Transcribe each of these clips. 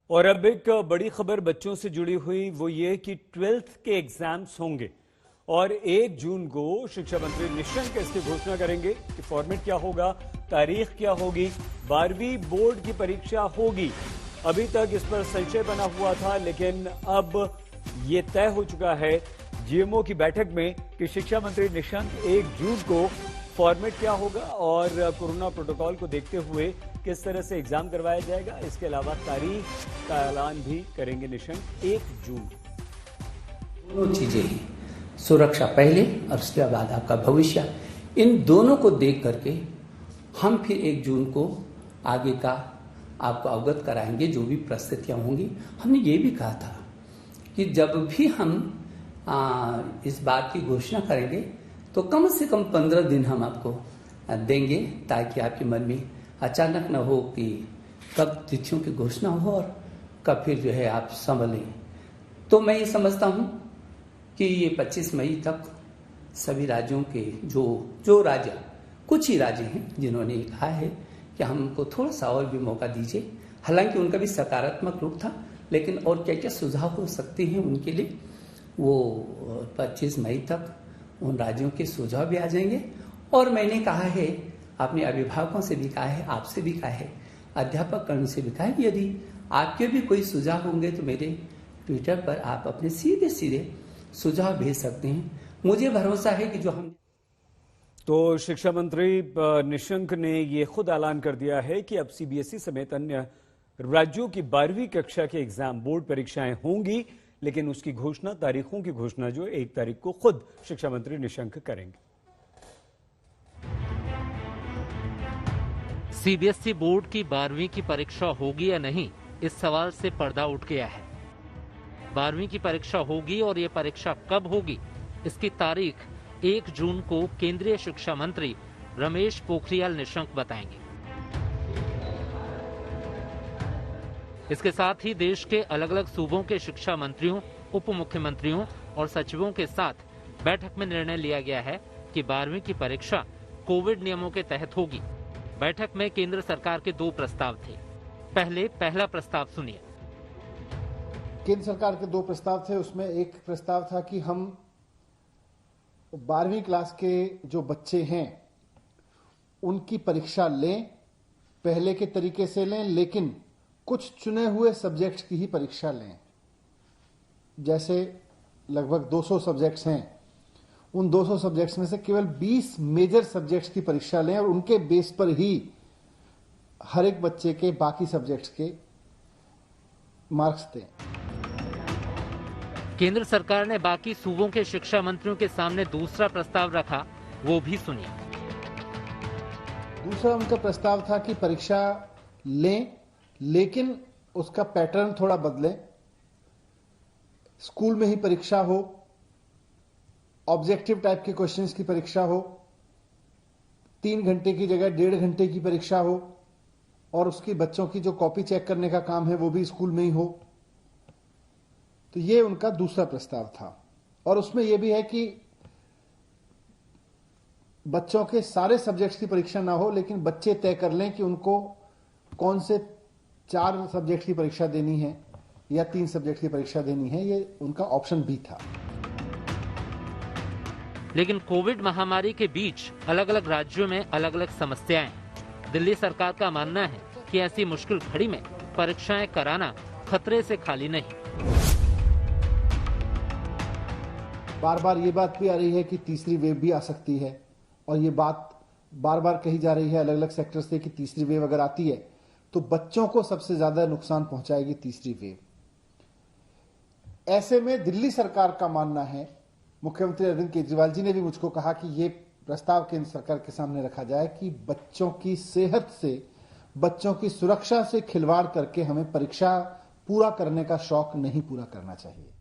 और अब एक बड़ी खबर बच्चों से जुड़ी हुई वो ये कि 12th के एग्जाम्स होंगे और 1 जून को शिक्षा मंत्री निशंक इसकी घोषणा करेंगे कि फॉर्मेट क्या होगा, तारीख क्या होगी। 12वीं बोर्ड की परीक्षा होगी। अभी तक इस पर संशय बना हुआ था, लेकिन अब ये तय हो चुका है जीएमओ की बैठक में कि शिक्षा मंत्री निशंक 1 जून को फॉर्मेट क्या होगा और कोरोना प्रोटोकॉल को देखते हुए किस तरह से एग्जाम करवाया जाएगा। इसके अलावा तारीख का ऐलान भी करेंगे निशंक 1 जून। दोनों चीजें हैं, सुरक्षा पहले और उसके बाद आपका भविष्य। इन दोनों को देख करके हम फिर 1 जून को आगे का आपको अवगत कराएंगे, जो भी परिस्थितियां होंगी। हमने ये भी कहा था कि जब भी हम इस बात की घोषणा करेंगे तो कम से कम 15 दिन हम आपको देंगे, ताकि आपके मन में अचानक न हो कि कब तिथियों की घोषणा हो और कब फिर जो है आप संभलें। तो मैं ये समझता हूँ कि ये 25 मई तक सभी राज्यों के जो राज्य, कुछ ही राज्य हैं जिन्होंने कहा है कि हमको थोड़ा सा और भी मौका दीजिए। हालांकि उनका भी सकारात्मक रूप था, लेकिन और क्या क्या सुझाव हो सकते हैं उनके लिए, वो 25 मई तक उन राज्यों के सुझाव भी आ जाएंगे। और मैंने कहा है, अपने अभिभावकों से भी कहा है, आपसे भी कहा है, अध्यापक कर्ण से भी कहा है, यदि आपके भी कोई सुझाव होंगे तो मेरे ट्विटर पर आप अपने सीधे सीधे सुझाव भेज सकते हैं। मुझे भरोसा है कि जो हम तो शिक्षा मंत्री निशंक ने ये खुद ऐलान कर दिया है कि अब सीबीएसई समेत अन्य राज्यों की 12वीं कक्षा के एग्जाम बोर्ड परीक्षाएं होंगी, लेकिन उसकी घोषणा, तारीखों की घोषणा जो 1 तारीख को खुद शिक्षा मंत्री निशंक करेंगे। सीबीएसई बोर्ड की 12वीं की परीक्षा होगी या नहीं, इस सवाल से पर्दा उठ गया है। 12वीं की परीक्षा होगी और ये परीक्षा कब होगी, इसकी तारीख 1 जून को केंद्रीय शिक्षा मंत्री रमेश पोखरियाल निशंक बताएंगे। इसके साथ ही देश के अलग अलग सूबों के शिक्षा मंत्रियों, उप मुख्यमंत्रियों और सचिवों के साथ बैठक में निर्णय लिया गया है कि 12वीं की परीक्षा कोविड नियमों के तहत होगी। बैठक में केंद्र सरकार के 2 प्रस्ताव थे। पहला प्रस्ताव सुनिए। केंद्र सरकार के 2 प्रस्ताव थे। उसमें एक प्रस्ताव था कि हम 12वीं क्लास के जो बच्चे हैं उनकी परीक्षा लें, पहले के तरीके से लें, लेकिन कुछ चुने हुए सब्जेक्ट्स की ही परीक्षा लें। जैसे लगभग 200 सब्जेक्ट्स हैं, उन 200 सब्जेक्ट्स में से केवल 20 मेजर सब्जेक्ट्स की परीक्षा लें और उनके बेस पर ही हर एक बच्चे के बाकी सब्जेक्ट्स के मार्क्स दें। केंद्र सरकार ने बाकी सूबों के शिक्षा मंत्रियों के सामने दूसरा प्रस्ताव रखा, वो भी सुनिए। दूसरा उनका प्रस्ताव था कि परीक्षा लें, लेकिन उसका पैटर्न थोड़ा बदलें। स्कूल में ही परीक्षा हो, ऑब्जेक्टिव टाइप के क्वेश्चंस की परीक्षा हो, 3 घंटे की जगह 1.5 घंटे की परीक्षा हो, और उसकी बच्चों की जो कॉपी चेक करने का काम है वो भी स्कूल में ही हो। तो ये उनका दूसरा प्रस्ताव था। और उसमें यह भी है कि बच्चों के सारे सब्जेक्ट्स की परीक्षा ना हो, लेकिन बच्चे तय कर लें कि उनको कौन से 4 सब्जेक्ट की परीक्षा देनी है या 3 सब्जेक्ट की परीक्षा देनी है। ये उनका ऑप्शन भी था। लेकिन कोविड महामारी के बीच अलग अलग राज्यों में अलग अलग समस्याएं। दिल्ली सरकार का मानना है कि ऐसी मुश्किल घड़ी में परीक्षाएं कराना खतरे से खाली नहीं। बार बार ये बात भी आ रही है कि तीसरी वेव भी आ सकती है, और ये बात बार बार कही जा रही है अलग अलग सेक्टर से कि तीसरी वेव अगर आती है तो बच्चों को सबसे ज्यादा नुकसान पहुंचाएगी तीसरी वेव। ऐसे में दिल्ली सरकार का मानना है, मुख्यमंत्री अरविंद केजरीवाल जी ने भी मुझको कहा कि ये प्रस्ताव केंद्र सरकार के सामने रखा जाए कि बच्चों की सेहत से, बच्चों की सुरक्षा से खिलवाड़ करके हमें परीक्षा पूरा करने का शौक नहीं पूरा करना चाहिए।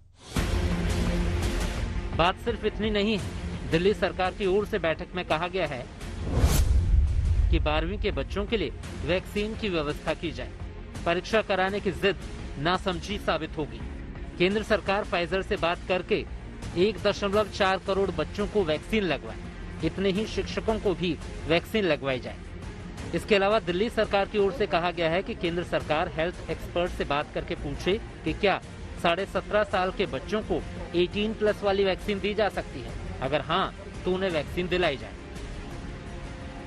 बात सिर्फ इतनी नहीं है। दिल्ली सरकार की ओर से बैठक में कहा गया है कि 12वीं के बच्चों के लिए वैक्सीन की व्यवस्था की जाए। परीक्षा कराने की जिद नासमझी साबित होगी। केंद्र सरकार फाइजर से बात करके 1.4 करोड़ बच्चों को वैक्सीन लगवाए, इतने ही शिक्षकों को भी वैक्सीन लगवाई जाए। इसके अलावा दिल्ली सरकार की ओर से कहा गया है कि केंद्र सरकार हेल्थ एक्सपर्ट से बात करके पूछे कि क्या 17.5 साल के बच्चों को 18+ वाली वैक्सीन दी जा सकती है। अगर हाँ, तो उन्हें वैक्सीन दिलाई जाए।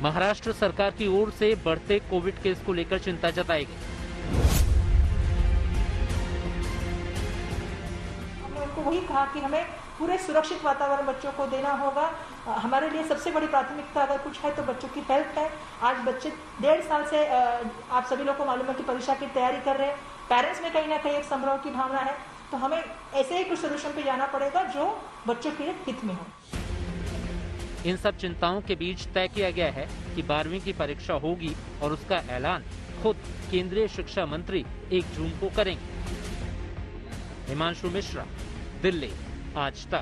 महाराष्ट्र सरकार की ओर से बढ़ते कोविड केस को लेकर चिंता जताई गई। हमने उनको वही कहा कि हमें पूरे सुरक्षित वातावरण बच्चों को देना होगा। हमारे लिए सबसे बड़ी प्राथमिकता अगर कुछ है तो बच्चों की हेल्थ है। आज बच्चे 1.5 साल से आप सभी लोग को मालूम है कि परीक्षा की तैयारी कर रहे हैं। पेरेंट्स में कहीं ना कहीं एक संभ्रम की भावना है, तो हमें ऐसे ही कुछ सोल्यूशन पे जाना पड़ेगा जो बच्चों के हित में हो। इन सब चिंताओं के बीच तय किया गया है कि 12वीं की परीक्षा होगी और उसका ऐलान खुद केंद्रीय शिक्षा मंत्री 1 जून को करेंगे। हिमांशु मिश्रा, दिल्ली, आज तक।